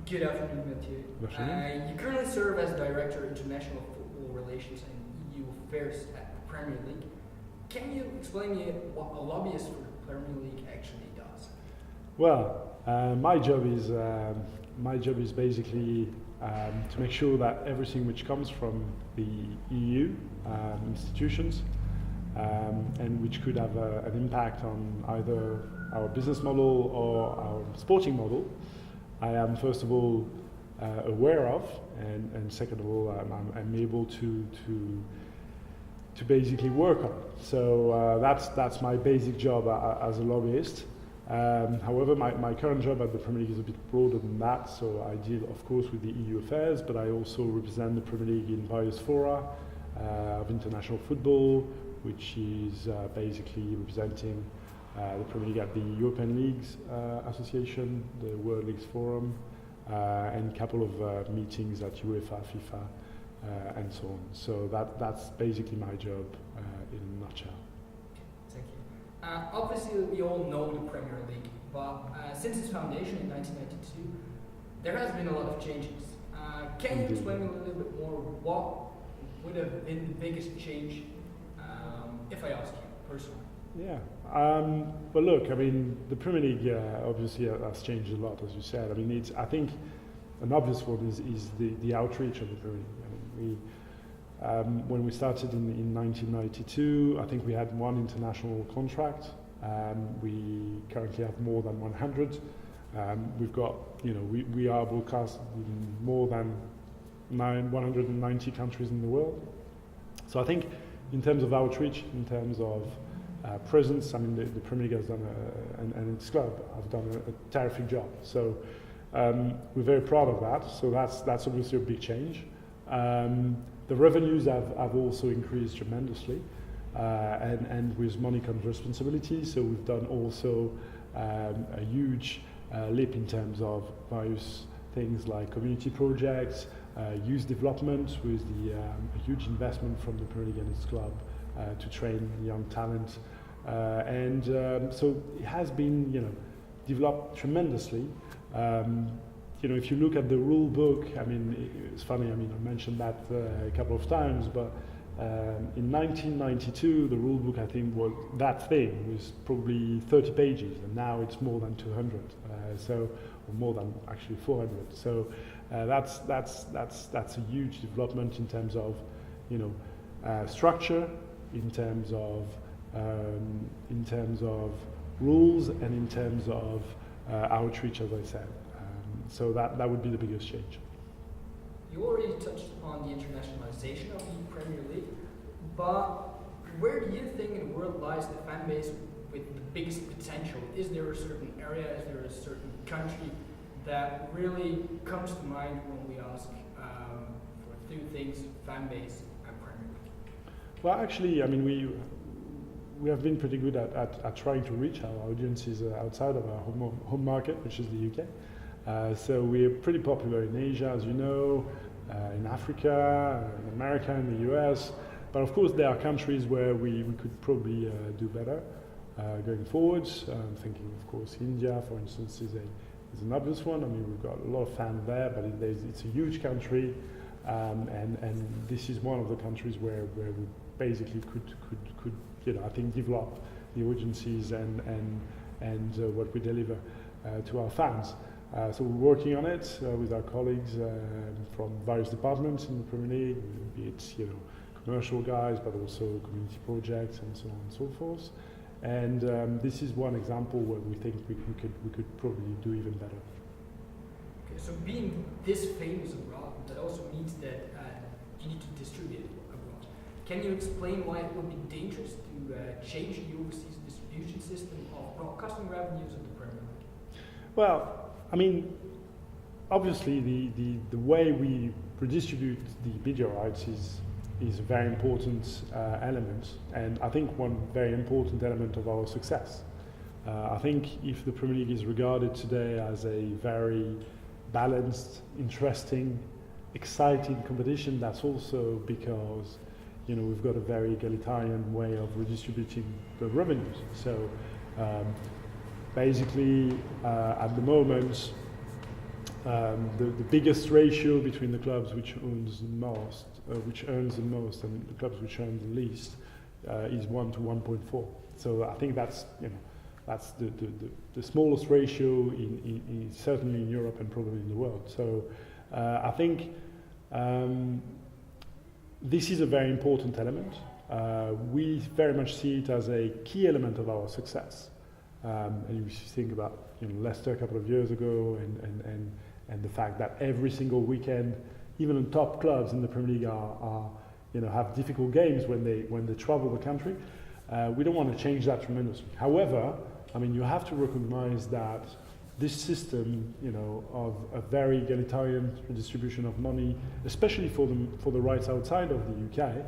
Good afternoon, Mathieu. Good afternoon. You currently serve as Director of International Football Relations and EU Affairs at the Premier League. Can you explain me what a lobbyist for the Premier League actually does? Well, my job is basically to make sure that everything which comes from the EU institutions and which could have an impact on either our business model or our sporting model, I am first of all aware of, and second of all, I'm able to basically work on. So that's my basic job as a lobbyist. However, my current job at the Premier League is a bit broader than that. So I deal, of course, with the EU affairs, but I also represent the Premier League in various fora of international football, which is basically representing the Premier League at the European Leagues Association, the World Leagues Forum, and a couple of meetings at UEFA, FIFA, and so on. So that's basically my job in a nutshell. Thank you. Obviously, we all know the Premier League, but since its foundation in 1992, there has been a lot of changes. Can you explain a little bit more what would have been the biggest change, if I ask you personally? Yeah. Well, look, I mean, the Premier League obviously has changed a lot, as you said. I mean, I think an obvious one is the outreach of the Premier League. I mean, when we started in 1992, I think we had one international contract. We currently have more than 100. We've got, we are broadcast in more than 190 countries in the world. So I think in terms of outreach, in terms of presence, I mean, the Premier League has done, and its club have done a terrific job. So we're very proud of that. So that's obviously a big change. The revenues have also increased tremendously, and with money comes responsibility. So we've done also a huge leap in terms of various things like community projects, youth development, with a huge investment from the Premier League and its club to train young talent. So it has been, developed tremendously. If you look at the rule book, I mean, it's funny, I mean, I mentioned that a couple of times, but in 1992, the rule book, I think, was probably 30 pages, and now it's more than 200, or more than actually 400. So that's a huge development in terms of, structure, in terms of rules, and in terms of outreach, as I said. So that would be the biggest change. You already touched on the internationalization of the Premier League, but where do you think in the world lies the fan base with the biggest potential? Is there a certain area, is there a certain country that really comes to mind when we ask for two things, fan base and Premier League? Well, actually, I mean, we have been pretty good at trying to reach our audiences outside of our home market, which is the UK. So we're pretty popular in Asia, as you know, in Africa, in America, in the US. But of course, there are countries where we could probably do better going forwards. I'm thinking, of course, India, for instance, is an obvious one. I mean, we've got a lot of fans there, but it's a huge country, and this is one of the countries where we basically could I think, develop the audiences and what we deliver to our fans. So we're working on it with our colleagues from various departments in the Premier League, be it commercial guys, but also community projects and so on and so forth. And this is one example where we think we could probably do even better. Okay, so being this famous abroad, that also means that you need to distribute it abroad. Can you explain why it would be dangerous to change the overseas distribution system of broadcasting revenues of the Premier League? Well, I mean, obviously the way we redistribute the media rights is a very important element, and I think one very important element of our success. I think if the Premier League is regarded today as a very balanced, interesting, exciting competition, that's also because we've got a very egalitarian way of redistributing the revenues. So basically, at the moment, the biggest ratio between the clubs which owns the most, which earns the most, and the clubs which earn the least is 1 to 1.4. So I think that's that's the smallest ratio in certainly in Europe and probably in the world. So I think this is a very important element. We very much see it as a key element of our success. And you think about Leicester a couple of years ago, and the fact that every single weekend, even the top clubs in the Premier League are have difficult games when they travel the country. We don't want to change that tremendously. However, I mean, you have to recognize that this system, of a very egalitarian distribution of money, especially for the rights outside of the UK,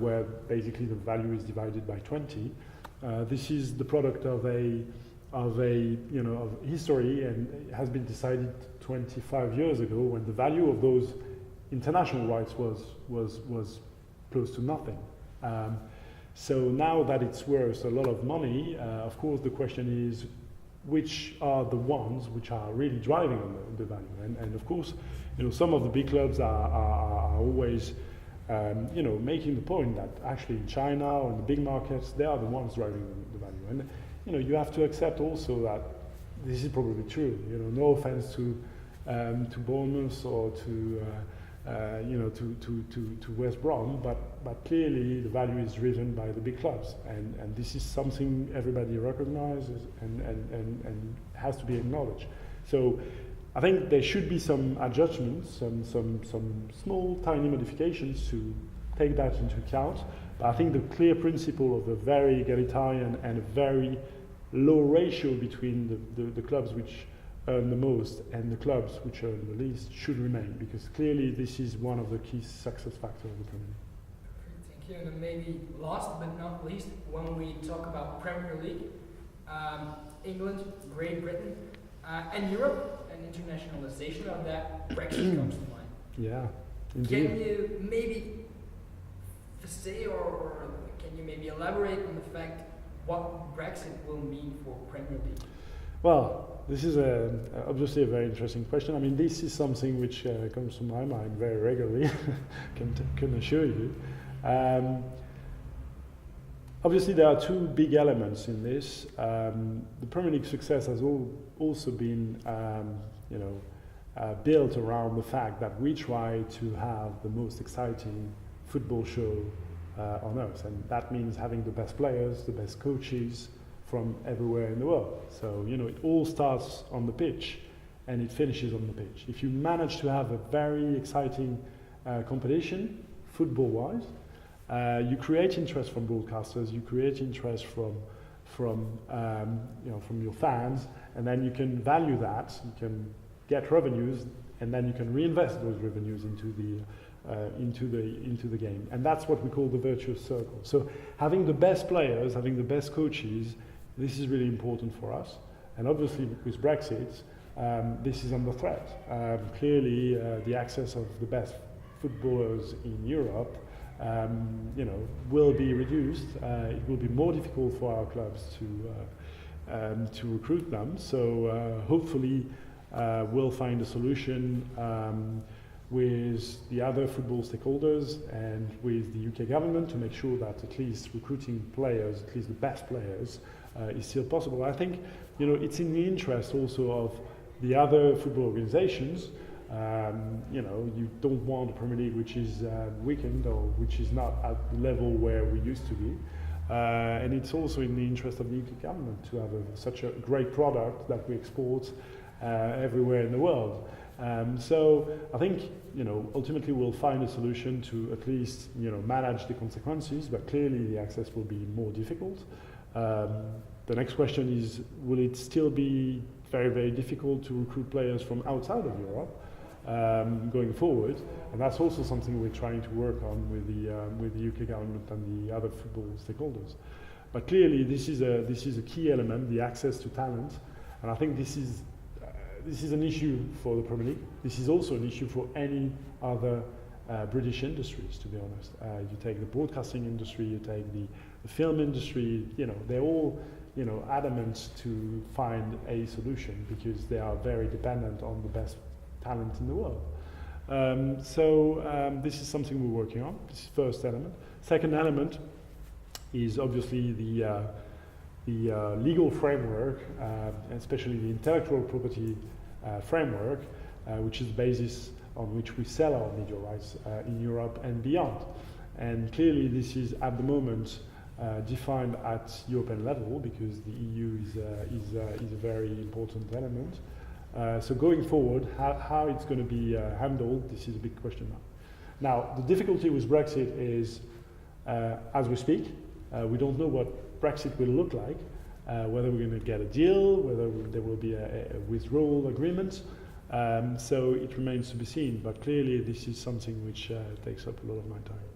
where basically the value is divided by 20. This is the product of history, and it has been decided 25 years ago when the value of those international rights was close to nothing. So now that it's worth a lot of money, of course the question is, which are the ones which are really driving on the value? And of course, some of the big clubs are always making the point that actually in China or in the big markets, they are the ones driving the value. And you have to accept also that this is probably true. No offense to Bournemouth or to West Brom, but clearly the value is driven by the big clubs, and this is something everybody recognizes and has to be acknowledged. So I think there should be some adjustments, some small, tiny modifications to take that into account. But I think the clear principle of a very egalitarian and a very low ratio between the clubs which earn the most and the clubs which earn the least should remain, because clearly this is one of the key success factors of the Premier League. Thank you. And then maybe last but not least, when we talk about Premier League, England, Great Britain, and Europe, and internationalization of that, Brexit comes to mind. Yeah, indeed. Can you maybe say or can you maybe elaborate on the fact what Brexit will mean for Premier League? Well, this is obviously a very interesting question. I mean, this is something which comes to my mind very regularly, can assure you. Obviously, there are two big elements in this. The Premier League success has also been, built around the fact that we try to have the most exciting football show on earth, and that means having the best players, the best coaches from everywhere in the world. So, it all starts on the pitch and it finishes on the pitch. If you manage to have a very exciting competition, football-wise, you create interest from broadcasters, you create interest from your fans, and then you can value that, you can get revenues, and then you can reinvest those revenues into the game. And that's what we call the virtuous circle. So having the best players, having the best coaches, this is really important for us. And obviously with Brexit, this is under threat. Clearly, the access of the best footballers in Europe will be reduced. It will be more difficult for our clubs to recruit them. So hopefully we'll find a solution with the other football stakeholders and with the UK government to make sure that at least recruiting players, at least the best players, is still possible. I think it's in the interest also of the other football organizations. You don't want a Premier League which is weakened or which is not at the level where we used to be. And it's also in the interest of the UK government to have such a great product that we export everywhere in the world. So I think ultimately we'll find a solution to at least manage the consequences, but clearly the access will be more difficult. The next question is, will it still be very, very difficult to recruit players from outside of Europe going forward? And that's also something we're trying to work on with the UK government and the other football stakeholders. But clearly this is a key element, the access to talent, and I think this is an issue for the Premier League. This is also an issue for any other British industries, to be honest. You take the broadcasting industry, you take the film industry, they're all adamant to find a solution because they are very dependent on the best talent in the world. This is something we're working on. This is the first element. Second element is obviously the legal framework, especially the intellectual property framework, which is the basis on which we sell our media rights in Europe and beyond. And clearly this is at the moment defined at European level because the EU is a very important element. So going forward, how it's going to be handled, this is a big question mark. Now, the difficulty with Brexit is, as we speak, we don't know what Brexit will look like, whether we're going to get a deal, whether there will be a withdrawal agreement. So it remains to be seen, but clearly this is something which takes up a lot of my time.